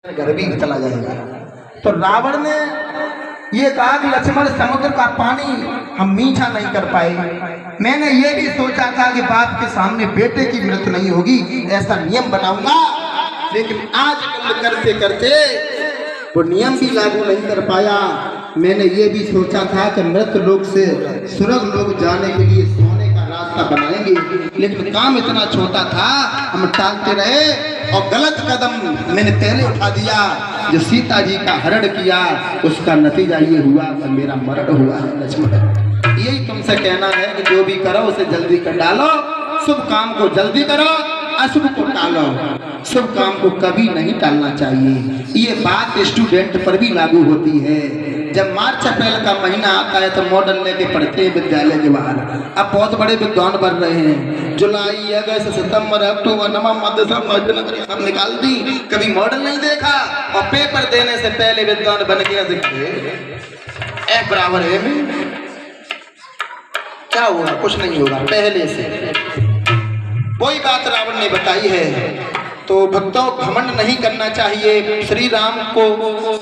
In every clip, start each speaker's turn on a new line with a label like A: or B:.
A: घर भी चला जाएगा। तो रावण ने ये कहा कि लक्ष्मण समुद्र का पानी हम मीठा नहीं कर पाए। मैंने ये भी सोचा था कि बाप के सामने बेटे की मृत्यु नहीं होगी, ऐसा नियम बनाऊंगा, लेकिन आज कल करते करते वो नियम भी लागू नहीं कर पाया। मैंने ये भी सोचा था कि मृत लोक से स्वर्ग लोक जाने के लिए सोने का रास्ता बनाएंगे, लेकिन काम इतना छोटा था, हम टालते रहे और गलत कदम मैंने पहले उठा दिया। जो सीता जी का हरण किया उसका नतीजा ये हुआ कि मेरा मरण हुआ है। लक्ष्मण, यही तुमसे कहना है कि जो भी करो उसे जल्दी कर डालो, शुभ काम को जल्दी करो, अशुभ को टालो, शुभ काम को कभी नहीं टालना चाहिए। ये बात स्टूडेंट पर भी लागू होती है। जब मार्च अप्रैल का महीना आता है तो मॉडल लेके पढ़ते हैं विद्यालय के बाहर। अब बहुत बड़े विद्वान बन रहे हैं, जुलाई अगस्त सितंबर अक्टूबर नवंबर दिसंबर जनवरी सब निकाल दी, कभी मॉडल नहीं देखा और पेपर देने से पहले विद्वान बन गया। देखिए F बराबर है में क्या होगा, कुछ नहीं होगा पहले से। वही बात रावण ने बताई है। तो भक्तों, घमंड नहीं करना चाहिए। श्री राम को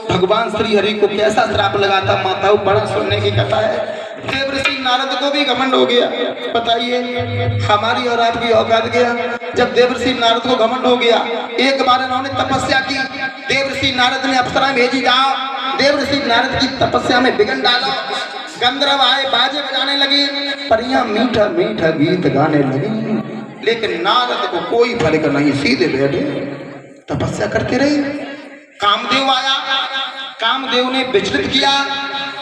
A: भगवान श्री हरि को कैसा श्राप लगाता माताओं, बड़ा सुनने की कथा है। देवर्षि नारद को भी घमंड हो गया। बताइए हमारी और आपकी औकात गया। जब देवर्षि नारद को घमंड हो गया, एक बार इन्होंने तपस्या की, देवर्षि नारद ने अप्सरा भेजी, जाओ देवर्षि नारद की तपस्या में विघ्न डालो। गंधर्व आए, बाजे बजाने लगे, परियां मीठा मीठा गीत गाने लगी, लेकिन नारद को कोई फर्क नहीं, सीधे बैठे तपस्या करते रहे। कामदेव आया, कामदेव ने विचलित किया,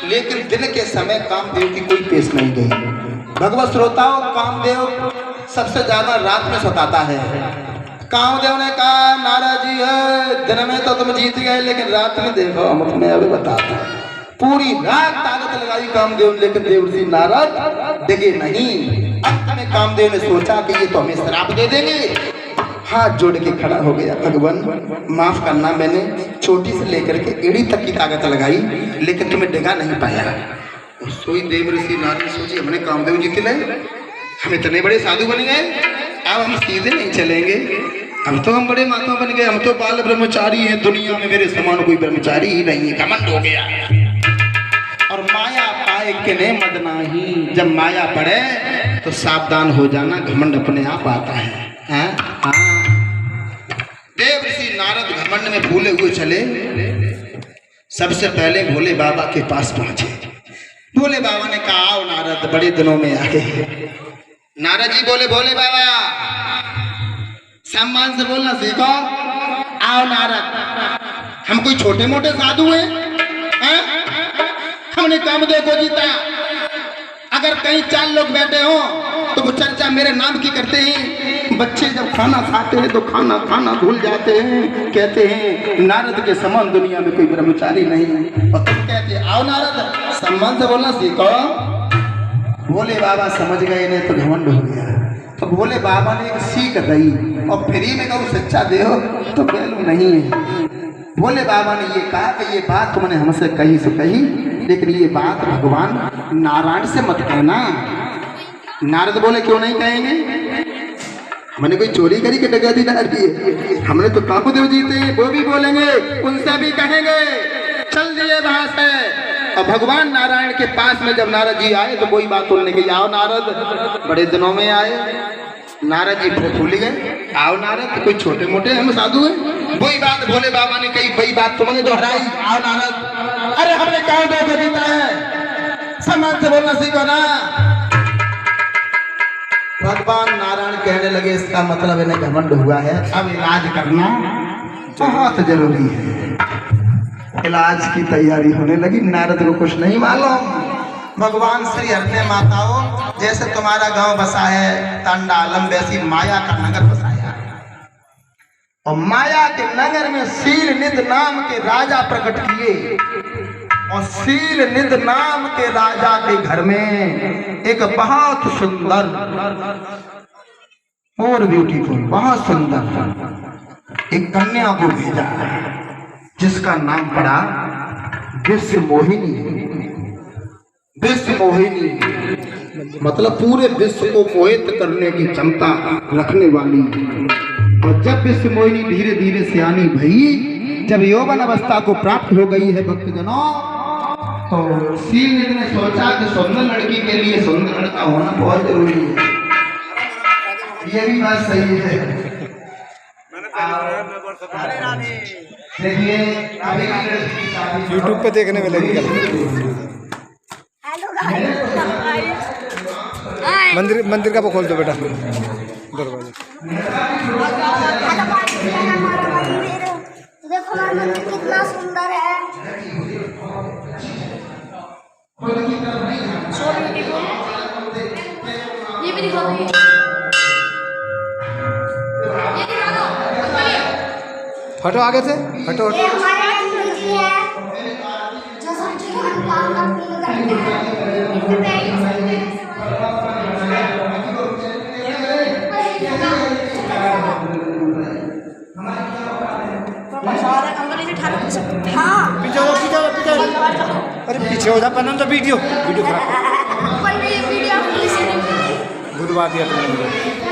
A: लेकिन दिन के समय कामदेव की कोई पेश नहीं गई। भगवत श्रोताओं, कामदेव सबसे ज्यादा रात में सताता है। कामदेव ने कहा नारद जी है, दिन में तो तुम जीत गए, लेकिन रात में देखो हम तुम्हें अभी बताता। पूरी रात ताकत लगाई कामदेव, लेकिन देवर्षि नारद डिगे नहीं। अंत में कामदेव ने सोचा कि ये तो हमें श्राप दे देंगे। हाथ जोड़ के खड़ा हो गया, भगवान माफ करना, मैंने छोटी से लेकर के एड़ी तक की ताकत लगाई, लेकिन तुम्हें डिगा नहीं पाया। सोई देवर्षि नारद सोची हमने कामदेव जीत ले, हम इतने बड़े साधु बन गए, अब हम सीधे नहीं चलेंगे, अब तो हम बड़े महात्मा बन गए, हम तो बाल ब्रह्मचारी हैं, दुनिया में मेरे समान कोई ब्रह्मचारी ही नहीं है। घमंड हो गया। और माया पाए कि ने मद नाही, जब माया पड़े तो सावधान हो जाना, घमंड अपने आप आता है। देवर्षि नारद घमंड में भूले हुए चले। सबसे पहले भोले बाबा के पास पहुंचे। भोले बाबा ने कहा आओ नारद, बड़े दिनों में आए। नारद जी बोले भोले बाबा सम्मान से बोलना सीखो। आओ नारद, हम कोई छोटे मोटे साधु हैं? हमने कामदेव को जीता। अगर कहीं 4 लोग बैठे हो तो वो चर्चा मेरे नाम की करते हैं। बच्चे जब खाना खाते हैं तो खाना खाना भूल जाते हैं, कहते हैं नारद के समान दुनिया में कोई ब्रह्मचारी नहीं। और तुम कहते आओ नारद, सम्मान से बोलना सीखो। भोले बाबा समझ गए, ने तो घमंड हो गया। तो भोले बाबा ने एक सीख दी, और फ्री में कहूँ सच्चा देहो तो वैल्यू नहीं है। भोले बाबा ने ये कहा कि ये बात तुमने हमसे कही सो कही, लेकिन ये बात भगवान नारायण से मत कहना। नारद बोले क्यों नहीं कहेंगे? हमने कोई चोरी करी के डकैती ना की, हमने तो कामदेव जीते, वो भी बोलेंगे, उनसे भी कहेंगे। चल दिए वहां से। और भगवान नारायण के पास में जब नारद जी आए तो वही बात बोलने के, आओ नारद, बड़े दिनों में आए। नारद जी फिर भूल गए, आओ नारद, कोई छोटे मोटे हम साधु हैं। वही बात भोले बाबा ने कही, वही बात तुमने दोहराई, आओ नारद। अरे हमने कामदेव को जीता है, सम्मान से बोलना सीखो ना। भगवान नारायण कहने लगे इसका मतलब इन्हें घमंड हुआ है, अब इलाज करना बहुत जरूरी है। इलाज की तैयारी होने लगी। नारद को कुछ नहीं मालूम। भगवान श्री हरि ने माताओं, जैसे तुम्हारा गांव बसा है तंडालम, वैसी माया का नगर बसाया। और माया के नगर में शीलनिध नाम के राजा प्रकट किए। और शीलनिध नाम के राजा के घर में एक बहुत सुंदर और ब्यूटीफुल, बहुत सुंदर एक कन्या को भेजा, जिसका नाम पड़ा विश्व मोहिनी। विश्व मोहिनी मतलब पूरे विश्व को मोहित करने की क्षमता रखने वाली। और जब विश्व मोहिनी धीरे धीरे सियानी भई जब यौवन अवस्था को प्राप्त हो गई है भक्तजनों, तो शिव ने सोचा कि सुंदर लड़की के लिए सुंदर लड़का होना बहुत जरूरी है। ये भी बात सही है। देखिए
B: YouTube पे देखने में लगेगा। मंदिर का वो खोल दो बेटा दरवाजा।
C: देखो हमारा मंदिर कितना सुंदर है। ये भी दिखा दो।
B: हटो आगे से, हटो
C: ये हमारे लक्ष्मी जी है जो सबकी मनोकामना पूर्ण करते हैं। हाँ
B: पीछे अरे पीछे हो जा पहले तो वीडियो खराब
C: वीडियो
B: भूलवा दिया तुमने मुझे।